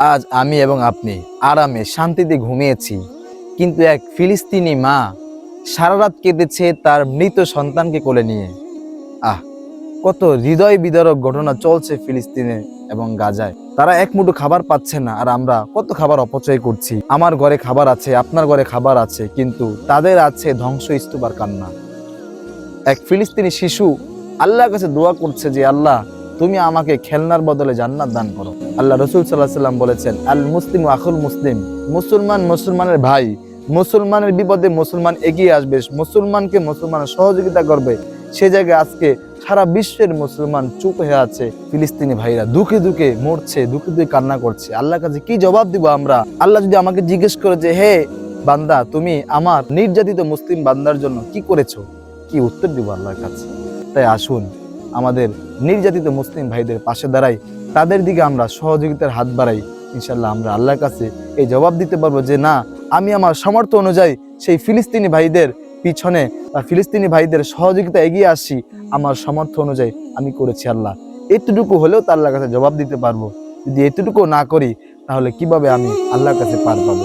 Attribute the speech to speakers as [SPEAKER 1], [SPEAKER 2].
[SPEAKER 1] আজ আমি এবং আপনি আরামে শান্তিতে ঘুমিয়েছি, কিন্তু এক ফিলিস্তিনি মা সারা রাত কেঁদেছে তার মৃত সন্তানকে কোলে নিয়ে। আহ, কত হৃদয় বিদারক ঘটনা চলছে ফিলিস্তিনে এবং গাজায়। তারা এক মুঠো খাবার পাচ্ছে না, আর আমরা কত খাবার অপচয় করছি। আমার ঘরে খাবার আছে, আপনার ঘরে খাবার আছে, কিন্তু তাদের আছে ধ্বংসস্তূপ আর কান্না। এক ফিলিস্তিনি শিশু আল্লাহর কাছে দোয়া করছে যে আল্লাহ, তুমি আমাকে খেলনার বদলে জান্নাত দান করো। আল্লাহ রসুল সাল্লাল্লাহু আলাইহি সাল্লাম বলেছেন, আল মুসলিম আখুল মুসলিম, মুসলমান মুসলমানের ভাই। মুসলমানের বিপদে মুসলমান এগিয়ে আসবে, মুসলমানকে মুসলমানের সহযোগিতা করবে। সে জায়গায় আজকে সারা বিশ্বের মুসলমান চুপ হয়ে আছে। ফিলিস্তিনি ভাইরা দুঃখে দুঃখে মরছে, দুঃখে দুঃখে কান্না করছে। আল্লাহর কাছে কি জবাব দিব আমরা? আল্লাহ যদি আমাকে জিজ্ঞেস করে যে হে বান্দা, তুমি আমার নির্যাতিত মুসলিম বান্দার জন্য কি করেছো, কি উত্তর দিব আল্লাহর কাছে? তাই আসুন আমাদের নির্যাতিত মুসলিম ভাইদের পাশে দাঁড়াই, তাদের দিকে আমরা সহযোগিতার হাত বাড়াই। ইনশাল্লাহ আমরা আল্লাহর কাছে এই জবাব দিতে পারবো যে না, আমি আমার সামর্থ্য অনুযায়ী সেই ফিলিস্তিনি ভাইদের পিছনে বা ফিলিস্তিনি ভাইদের সহযোগিতা এগিয়ে আসি। আমার সামর্থ্য অনুযায়ী আমি করেছি আল্লাহ। এতটুকু হলেও তো আল্লাহর কাছে জবাব দিতে পারবো। যদি এতটুকু না করি, তাহলে কিভাবে আমি আল্লাহর কাছে পার পাবো?